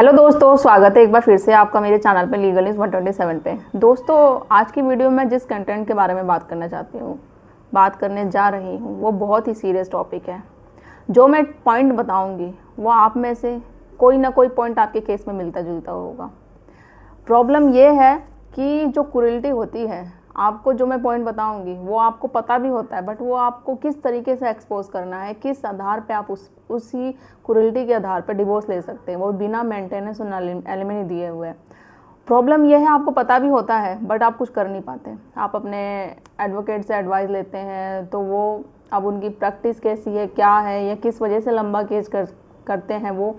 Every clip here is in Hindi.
हेलो दोस्तों, स्वागत है एक बार फिर से आपका मेरे चैनल पे लीगल इज 127 पे। दोस्तों, आज की वीडियो में जिस कंटेंट के बारे में बात करने जा रही हूँ वो बहुत ही सीरियस टॉपिक है। जो मैं पॉइंट बताऊँगी वो आप में से कोई ना कोई पॉइंट आपके केस में मिलता जुलता होगा। प्रॉब्लम ये है कि जो क्रूरल्टी होती है, आपको जो मैं पॉइंट बताऊंगी वो आपको पता भी होता है, बट वो आपको किस तरीके से एक्सपोज करना है, किस आधार पे आप उसी क्रूरल्टी के आधार पे डिवोर्स ले सकते हैं, वो बिना मेंटेनेंस और एलिमनी दिए हुए। प्रॉब्लम ये है, आपको पता भी होता है बट आप कुछ कर नहीं पाते। आप अपने एडवोकेट से एडवाइस लेते हैं तो वो अब उनकी प्रैक्टिस कैसी है, क्या है, या किस वजह से लंबा केस करते हैं, वो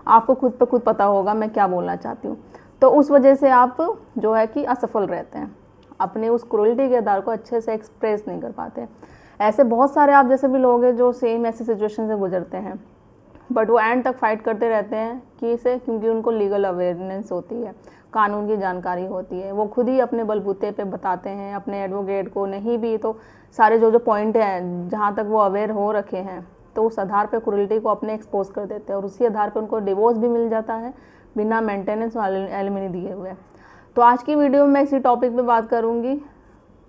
आपको खुद पे खुद पता होगा मैं क्या बोलना चाहती हूँ। तो उस वजह से आप जो है कि असफल रहते हैं, अपने उस क्रूरल्टी के आधार को अच्छे से एक्सप्रेस नहीं कर पाते। ऐसे बहुत सारे आप जैसे भी लोग हैं जो सेम ऐसी सिचुएशन से गुजरते हैं, बट वो एंड तक फाइट करते रहते हैं क्योंकि उनको लीगल अवेयरनेस होती है, कानून की जानकारी होती है। वो खुद ही अपने बलबूते पे बताते हैं अपने एडवोकेट को, नहीं भी तो सारे जो पॉइंट हैं जहाँ तक वो अवेयर हो रखे हैं, तो उस आधार पर क्रूरल्टी को अपने एक्सपोज कर देते हैं और उसी आधार पर उनको डिवोर्स भी मिल जाता है बिना मेंटेनेंस और एलिमनी दिए हुए। तो आज की वीडियो में मैं इसी टॉपिक पे बात करूंगी।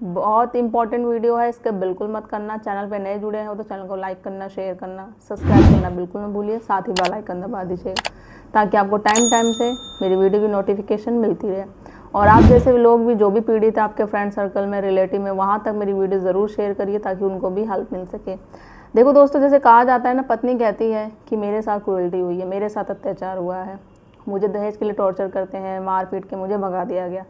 बहुत इंपॉर्टेंट वीडियो है, इसके बिल्कुल मत करना। चैनल पे नए जुड़े हो तो चैनल को लाइक करना, शेयर करना, सब्सक्राइब करना बिल्कुल मत भूलिए। साथ ही बेल आइकन दबा दीजिएगा ताकि आपको टाइम से मेरी वीडियो की नोटिफिकेशन मिलती रहे। और आप जैसे भी लोग भी जो भी पीड़ित है आपके फ्रेंड सर्कल में, रिलेटिव में, वहाँ तक मेरी वीडियो ज़रूर शेयर करिए ताकि उनको भी हेल्प मिल सके। देखो दोस्तों, जैसे कहा जाता है ना, पत्नी कहती है कि मेरे साथ क्रूरल्टी हुई है, मेरे साथ अत्याचार हुआ है, मुझे दहेज के लिए टॉर्चर करते हैं, मार पीट के मुझे भगा दिया गया,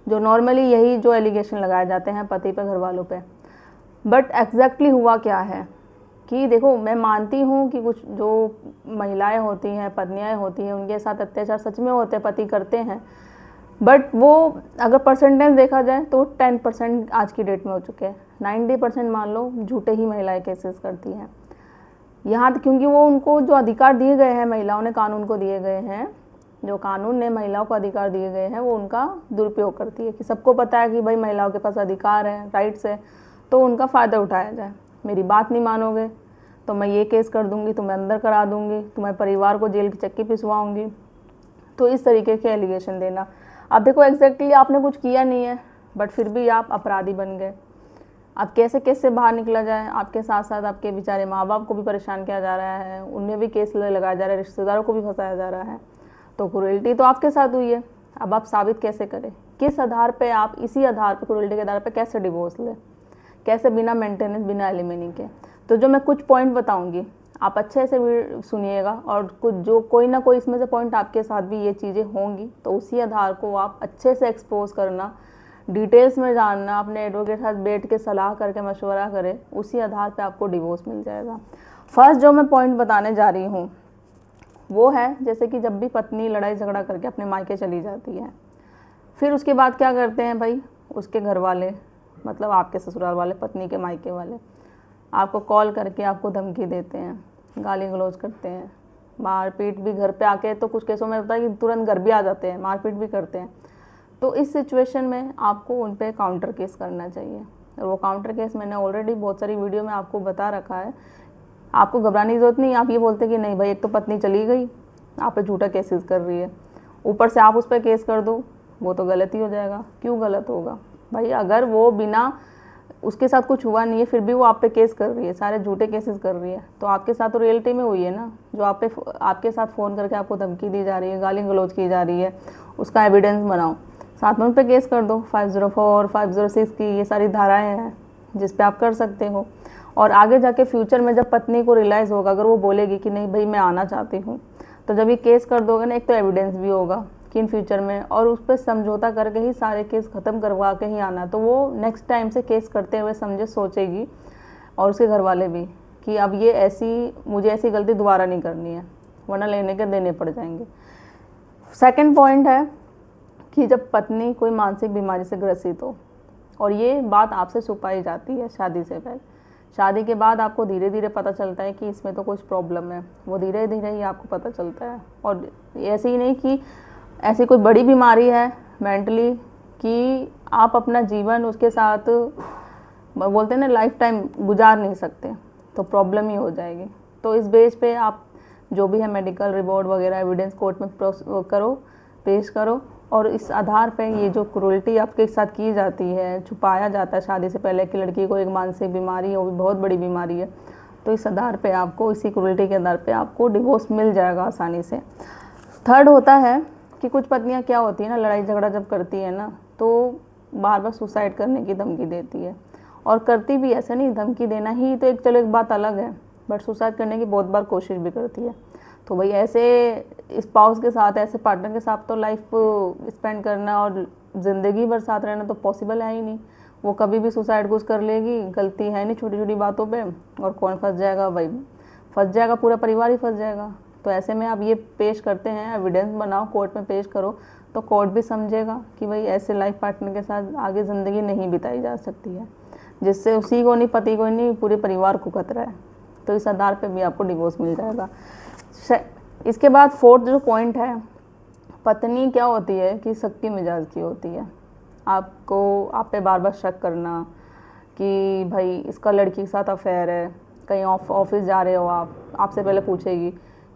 जो नॉर्मली यही जो एलिगेशन लगाए जाते हैं पति पे, घर वालों पे। बट एग्जैक्टली हुआ क्या है कि देखो, मैं मानती हूँ कि कुछ जो महिलाएं होती हैं, पत्नियाँ होती हैं, उनके साथ अत्याचार सच में होते हैं, पति करते हैं, बट वो अगर परसेंटेज देखा जाए तो 10% आज की डेट में हो चुके हैं। 90% मान लो झूठे ही महिलाएं केसेस करती हैं। यहाँ क्योंकि वो उनको जो अधिकार दिए गए हैं, महिलाओं ने कानून को दिए गए हैं, जो कानून ने महिलाओं को अधिकार दिए गए हैं, वो उनका दुरुपयोग करती है कि सबको पता है कि भाई महिलाओं के पास अधिकार है, राइट्स है, तो उनका फ़ायदा उठाया जाए। मेरी बात नहीं मानोगे तो मैं ये केस कर दूंगी, तुम्हें अंदर करा दूंगी, तुम्हारे परिवार को जेल की चक्की पिसवाऊंगी। तो इस तरीके के एलिगेशन देना। अब देखो, एग्जैक्टली आपने कुछ किया नहीं है बट फिर भी आप अपराधी बन गए। अब कैसे केस से बाहर निकला जाए? आपके साथ साथ आपके बेचारे माँ बाप को भी परेशान किया जा रहा है, उन्हें भी केस लगाया जा रहा है, रिश्तेदारों को भी फंसाया जा रहा है। तो क्रूरल्टी तो आपके साथ हुई है, अब आप साबित कैसे करें? किस आधार पे आप इसी आधार पर, क्रूरल्टी के आधार पे कैसे डिवोर्स लें, कैसे बिना मेंटेनेंस, बिना एलिमनी के? तो जो मैं कुछ पॉइंट बताऊंगी आप अच्छे से सुनिएगा, और कुछ जो कोई ना कोई इसमें से पॉइंट आपके साथ भी ये चीज़ें होंगी, तो उसी आधार को आप अच्छे से एक्सपोज करना, डिटेल्स में जानना, अपने एडवोकेट के साथ बैठ के सलाह करके मशवरा करें, उसी आधार पे आपको डिवोर्स मिल जाएगा। फर्स्ट जो मैं पॉइंट बताने जा रही हूँ वो है, जैसे कि जब भी पत्नी लड़ाई झगड़ा करके अपने मायके चली जाती है, फिर उसके बाद क्या करते हैं भाई, उसके घर वाले, मतलब आपके ससुराल वाले, पत्नी के मायके वाले, आपको कॉल करके आपको धमकी देते हैं, गाली गलौज करते हैं, मारपीट भी घर पे आके, तो कुछ केसों में होता है कि तुरंत घर भी आ जाते हैं, मारपीट भी करते हैं। तो इस सिचुएशन में आपको उन पर काउंटर केस करना चाहिए। और वो काउंटर केस मैंने ऑलरेडी बहुत सारी वीडियो में आपको बता रखा है, आपको घबराने की जरूरत नहीं। आप ये बोलते कि नहीं भाई, एक तो पत्नी चली गई, आप पे झूठा केसेस कर रही है, ऊपर से आप उस पर केस कर दो, वो तो गलत ही हो जाएगा। क्यों गलत होगा भाई? अगर वो बिना, उसके साथ कुछ हुआ नहीं है, फिर भी वो आप पे केस कर रही है, सारे झूठे केसेस कर रही है, तो आपके साथ तो रियलिटी में हुई है ना। जो आपके साथ फ़ोन करके आपको धमकी दी जा रही है, गाली गलौज की जा रही है, उसका एविडेंस बनाओ, साथ में उन पर केस कर दो। 504, 506 की ये सारी धाराएँ हैं जिस पे आप कर सकते हो। और आगे जाके फ्यूचर में जब पत्नी को रियलाइज़ होगा, अगर वो बोलेगी कि नहीं भाई मैं आना चाहती हूँ, तो जब ये केस कर दोगे ना, एक तो एविडेंस भी होगा कि इन फ्यूचर में, और उस पर समझौता करके ही सारे केस ख़त्म करवा के ही आना, तो वो नेक्स्ट टाइम से केस करते हुए समझे सोचेगी, और उसके घर वाले भी, कि अब ये मुझे ऐसी गलती दोबारा नहीं करनी है, वरना लेने के देने पड़ जाएंगे। सेकेंड पॉइंट है कि जब पत्नी कोई मानसिक बीमारी से ग्रसित हो, और ये बात आपसे छुपाई जाती है शादी से पहले, शादी के बाद आपको धीरे धीरे पता चलता है कि इसमें तो कुछ प्रॉब्लम है, वो धीरे धीरे ही आपको पता चलता है। और ऐसे ही नहीं कि ऐसी कोई बड़ी बीमारी है मेंटली कि आप अपना जीवन उसके साथ, बोलते हैं ना, लाइफ टाइम गुजार नहीं सकते, तो प्रॉब्लम ही हो जाएगी। तो इस बेस पे आप जो भी है मेडिकल रिपोर्ट वगैरह एविडेंस कोर्ट में करो, पेश करो। और इस आधार पे ये जो क्रूरल्टी आपके साथ की जाती है, छुपाया जाता है शादी से पहले कि लड़की को एक मानसिक बीमारी है, वो भी बहुत बड़ी बीमारी है, तो इस आधार पे आपको, इसी क्रूरल्टी के आधार पे आपको डिवोर्स मिल जाएगा आसानी से। थर्ड होता है कि कुछ पत्नियां क्या होती है ना, लड़ाई झगड़ा जब करती है ना तो बार बार सुसाइड करने की धमकी देती है, और करती भी ऐसा नहीं, धमकी देना ही तो एक, चलो एक बात अलग है, बट सुसाइड करने की बहुत बार कोशिश भी करती है। तो भाई ऐसे स्पाउस के साथ, ऐसे पार्टनर के साथ तो लाइफ स्पेंड करना और ज़िंदगी भर साथ रहना तो पॉसिबल है ही नहीं। वो कभी भी सुसाइड कुछ कर लेगी, गलती है नहीं छोटी छोटी बातों पे, और कौन फंस जाएगा भाई, फंस जाएगा पूरा परिवार ही फंस जाएगा। तो ऐसे में आप ये पेश करते हैं, एविडेंस बनाओ, कोर्ट में पेश करो, तो कोर्ट भी समझेगा कि भाई ऐसे लाइफ पार्टनर के साथ आगे ज़िंदगी नहीं बिताई जा सकती है, जिससे उसी को नहीं, पति को नहीं, पूरे परिवार को खतरा है। तो इस आधार पे भी आपको डिवोर्स मिल जाएगा। इसके बाद फोर्थ जो पॉइंट है, पत्नी क्या होती है कि सख्ती मिजाज की होती है। आपको, आप पे बार बार शक करना कि भाई इसका लड़की के साथ अफेयर है, कहीं ऑफिस जा रहे हो आप, आपसे पहले पूछेगी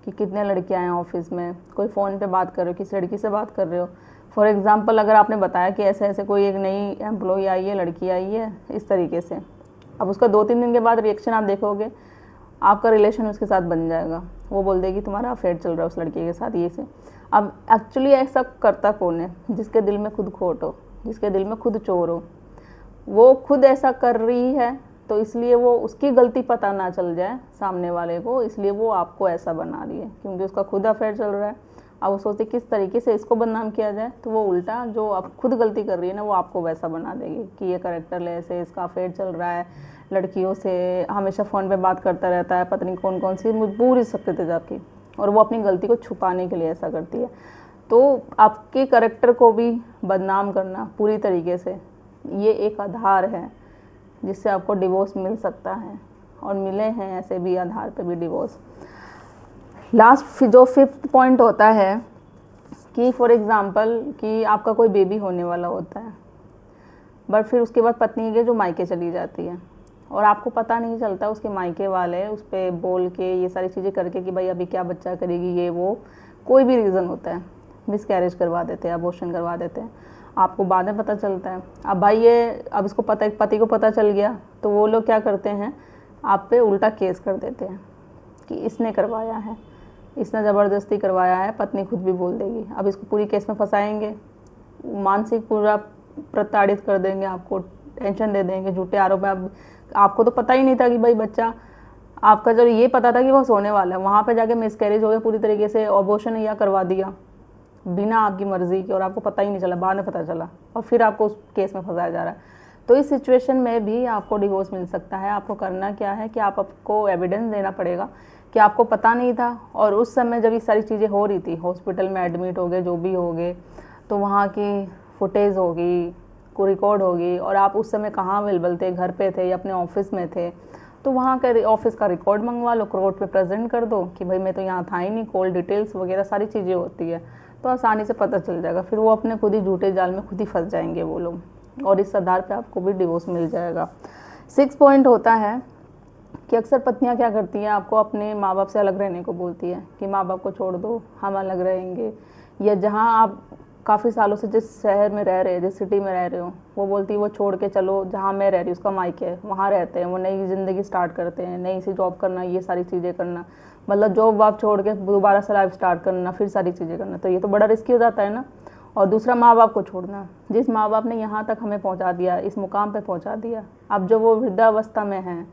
कि कितने लड़कियां हैं ऑफिस में, कोई फ़ोन पे बात कर रहे हो, किसी लड़की से बात कर रहे हो। फॉर एग्ज़ाम्पल अगर आपने बताया कि ऐसे ऐसे कोई एक नई एम्प्लॉय आई है, लड़की आई है इस तरीके से, अब उसका 2-3 दिन के बाद रिएक्शन आप देखोगे, आपका रिलेशन उसके साथ बन जाएगा। वो बोल देगी तुम्हारा अफेयर चल रहा है उस लड़के के साथ, ये से। अब एक्चुअली ऐसा करता कौन है? जिसके दिल में खुद खोट हो, जिसके दिल में खुद चोर हो। वो खुद ऐसा कर रही है तो इसलिए वो, उसकी गलती पता ना चल जाए सामने वाले को, इसलिए वो आपको ऐसा बना रही है, क्योंकि उसका खुद अफेयर चल रहा है। अब वो सोचती किस तरीके से इसको बदनाम किया जाए, तो वो उल्टा, जो अब खुद गलती कर रही है ना, वो आपको वैसा बना देगी कि ये कैरेक्टर लेस है, इसका अफेयर चल रहा है, लड़कियों से हमेशा फ़ोन पे बात करता रहता है, पत्नी कौन कौन सी पूरी शक्ति है आपकी, और वो अपनी गलती को छुपाने के लिए ऐसा करती है। तो आपके कैरेक्टर को भी बदनाम करना पूरी तरीके से, ये एक आधार है जिससे आपको डिवोर्स मिल सकता है, और मिले हैं ऐसे भी आधार पे भी डिवोर्स। लास्ट जो 5th पॉइंट होता है कि फॉर एग्ज़ाम्पल कि आपका कोई बेबी होने वाला होता है, बट फिर उसके बाद पत्नी के जो मायके चली जाती है, और आपको पता नहीं चलता, उसके मायके वाले उस पर बोल के, ये सारी चीज़ें करके कि भाई अभी क्या बच्चा करेगी, ये वो कोई भी रीज़न होता है, मिसकैरेज करवा देते हैं, अबॉर्शन करवा देते हैं, आपको बाद में पता चलता है। अब भाई ये, अब इसको पता, पति को पता चल गया, तो वो लोग क्या करते हैं, आप पे उल्टा केस कर देते हैं कि इसने करवाया है, इसने ज़बरदस्ती करवाया है, पत्नी खुद भी बोल देगी। अब इसको पूरी केस में फंसाएंगे, मानसिक पूरा प्रताड़ित कर देंगे, आपको टेंशन दे देंगे, झूठे आरोप में। आपको तो पता ही नहीं था कि भाई बच्चा आपका, जब ये पता था कि वो सोने वाला है, वहाँ पे जाके मिसकैरेज हो गया पूरी तरीके से, अबॉर्शन या करवा दिया बिना आपकी मर्ज़ी के, और आपको पता ही नहीं चला, बाद में पता चला, और फिर आपको उस केस में फंसाया जा रहा है। तो इस सिचुएशन में भी आपको डिवोर्स मिल सकता है। आपको करना क्या है कि आपको एविडेंस देना पड़ेगा कि आपको पता नहीं था, और उस समय जब ये सारी चीज़ें हो रही थी, हॉस्पिटल में एडमिट हो गए, जो भी हो गए, तो वहाँ की फुटेज होगी, को रिकॉर्ड होगी, और आप उस समय कहाँ अवेलेबल थे, घर पे थे या अपने ऑफिस में थे, तो वहाँ का ऑफिस का रिकॉर्ड मंगवा लो, कोर्ट पे प्रेजेंट कर दो कि भाई मैं तो यहाँ था ही नहीं, कॉल डिटेल्स वगैरह सारी चीज़ें होती है, तो आसानी से पता चल जाएगा। फिर वो अपने खुद ही झूठे जाल में खुद ही फंस जाएंगे वो लोग, और इस आधार पे आपको भी डिवोर्स मिल जाएगा। 6 पॉइंट होता है कि अक्सर पत्नियां क्या करती हैं, आपको अपने माँ बाप से अलग रहने को बोलती है कि माँ बाप को छोड़ दो, हम अलग रहेंगे, या जहाँ आप काफ़ी सालों से जिस शहर में रह रहे हैं, जिस सिटी में रह रहे हो, वो बोलती है वो छोड़ के चलो, जहाँ मैं रह रही हूँ उसका मायके है, वहाँ रहते हैं, वो नई ज़िंदगी स्टार्ट करते हैं, नई सी जॉब करना, ये सारी चीज़ें करना, मतलब जॉब वाप छोड़ के दोबारा से लाइफ स्टार्ट करना, फिर सारी चीज़ें करना, तो ये तो बड़ा रिस्की हो जाता है ना। और दूसरा, माँ बाप को छोड़ना, जिस माँ बाप ने यहाँ तक हमें पहुँचा दिया, इस मुकाम पर पहुँचा दिया, अब जो वो वृद्धावस्था में हैं,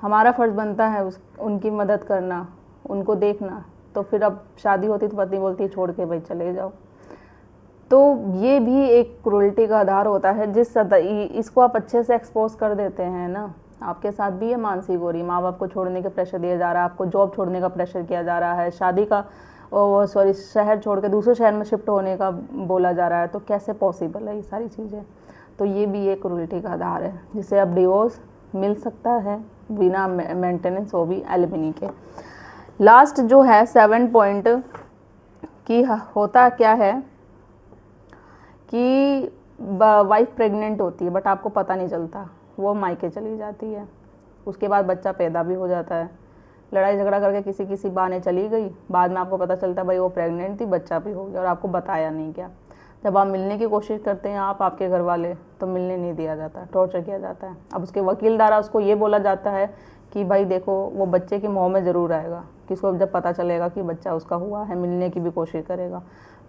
हमारा फ़र्ज़ बनता है उनकी मदद करना, उनको देखना। तो फिर अब शादी होती तो पत्नी बोलती है छोड़ के भाई चले जाओ। तो ये भी एक क्रूरल्टी का आधार होता है, इसको आप अच्छे से एक्सपोज कर देते हैं ना, आपके साथ भी ये मानसिक हो रही है, माँ बाप को छोड़ने का प्रेशर दिया जा रहा है, आपको जॉब छोड़ने का प्रेशर किया जा रहा है, शादी का शहर छोड़ के दूसरे शहर में शिफ्ट होने का बोला जा रहा है, तो कैसे पॉसिबल है ये सारी चीज़ें। तो ये भी एक क्रूरल्टी का आधार है जिससे अब डिवोर्स मिल सकता है बिना मेंटेनेंस, वो भी एलिमनी के। लास्ट जो है 7 पॉइंट की होता क्या है कि वाइफ प्रेग्नेंट होती है, बट आपको पता नहीं चलता, वो मायके चली जाती है, उसके बाद बच्चा पैदा भी हो जाता है, लड़ाई झगड़ा करके किसी बहाने चली गई, बाद में आपको पता चलता है भाई वो प्रेग्नेंट थी, बच्चा भी हो गया और आपको बताया नहीं क्या। जब आप मिलने की कोशिश करते हैं आपके घर वाले, तो मिलने नहीं दिया जाता, टॉर्चर किया जाता है। अब उसके वकील द्वारा उसको ये बोला जाता है कि भाई देखो वो बच्चे की मोह में ज़रूर आएगा, कि उसको जब पता चलेगा कि बच्चा उसका हुआ है, मिलने की भी कोशिश करेगा,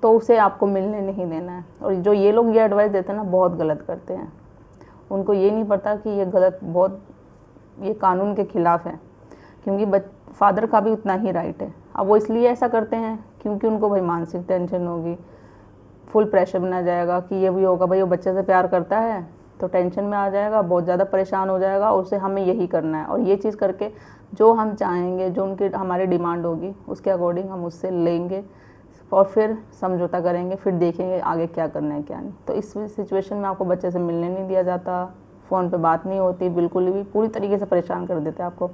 तो उसे आपको मिलने नहीं देना है। और जो ये लोग ये एडवाइस देते हैं ना, बहुत गलत करते हैं। उनको ये नहीं पता कि ये गलत, बहुत ये कानून के खिलाफ़ है, क्योंकि फादर का भी उतना ही राइट है। अब वो इसलिए ऐसा करते हैं क्योंकि उनको भाई मानसिक टेंशन होगी, फुल प्रेशर बना जाएगा कि ये भी होगा, भाई वो बच्चे से प्यार करता है तो टेंशन में आ जाएगा, बहुत ज़्यादा परेशान हो जाएगा, और उसे हमें यही करना है, और ये चीज़ करके जो हम चाहेंगे, जो उनकी हमारी डिमांड होगी उसके अकॉर्डिंग हम उससे लेंगे और फिर समझौता करेंगे, फिर देखेंगे आगे क्या करना है क्या नहीं। तो इस सिचुएशन में आपको बच्चे से मिलने नहीं दिया जाता, फ़ोन पे बात नहीं होती, बिल्कुल भी पूरी तरीके से परेशान कर देते हैं आपको।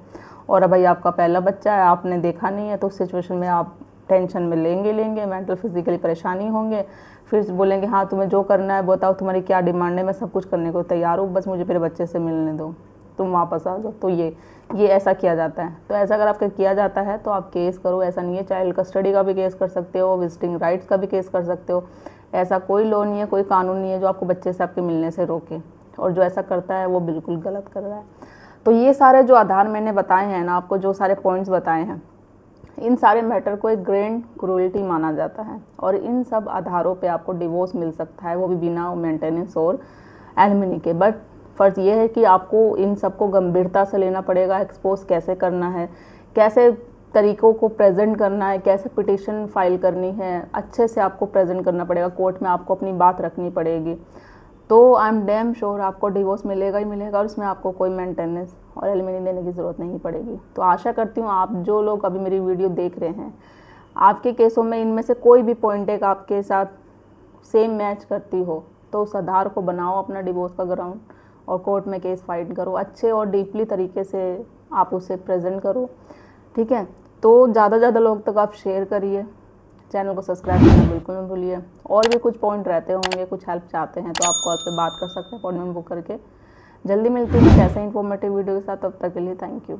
और अब भाई आपका पहला बच्चा है, आपने देखा नहीं है, तो उस सिचुएशन में आप टेंशन में लेंगे, मेंटल फिजिकली परेशानी होंगे, फिर बोलेंगे हाँ तुम्हें जो करना है बताओ, तुम्हारी क्या डिमांड है, मैं सब कुछ करने को तैयार हूँ, बस मुझे मेरे बच्चे से मिलने दो, तुम वापस आ जाओ। तो ये ऐसा किया जाता है। तो ऐसा अगर आपका किया जाता है तो आप केस करो, ऐसा नहीं है, चाइल्ड कस्टडी का भी केस कर सकते हो, विजिटिंग राइट्स का भी केस कर सकते हो। ऐसा कोई लॉ नहीं है, कोई कानून नहीं है जो आपको बच्चे से आपके मिलने से रोके, और जो ऐसा करता है वो बिल्कुल गलत कर रहा है। तो ये सारे जो आधार मैंने बताए हैं ना आपको, जो सारे पॉइंट्स बताए हैं, इन सारे मैटर को एक ग्रैंड क्रूरल्टी माना जाता है, और इन सब आधारों पे आपको डिवोर्स मिल सकता है, वो भी बिना मेंटेनेंस और एलिमनी के। बट फ़र्ज़ ये है कि आपको इन सब को गंभीरता से लेना पड़ेगा, एक्सपोज कैसे करना है, कैसे तरीक़ों को प्रेजेंट करना है, कैसे पिटीशन फाइल करनी है, अच्छे से आपको प्रेजेंट करना पड़ेगा, कोर्ट में आपको अपनी बात रखनी पड़ेगी। तो आई एम डैम श्योर आपको डिवोर्स मिलेगा ही मिलेगा, और इसमें आपको कोई मेंटेनेंस और एलिमनी देने की ज़रूरत नहीं पड़ेगी। तो आशा करती हूँ आप जो लोग अभी मेरी वीडियो देख रहे हैं, आपके केसों में इनमें से कोई भी पॉइंट एक आपके साथ सेम मैच करती हो, तो उस आधार को बनाओ अपना डिवोर्स का ग्राउंड, और कोर्ट में केस फाइट करो, अच्छे और डीपली तरीके से आप उसे प्रेजेंट करो, ठीक है। तो ज़्यादा से ज़्यादा लोग तक आप शेयर करिए, चैनल को सब्सक्राइब करना बिल्कुल मत भूलिए। और भी कुछ पॉइंट रहते होंगे, कुछ हेल्प चाहते हैं तो आप कॉल पे बात कर सकते हैं अपॉइंटमेंट बुक करके। जल्दी मिलती हूँ ऐसे इंफॉर्मेटिव वीडियो के साथ, तब तक के लिए थैंक यू।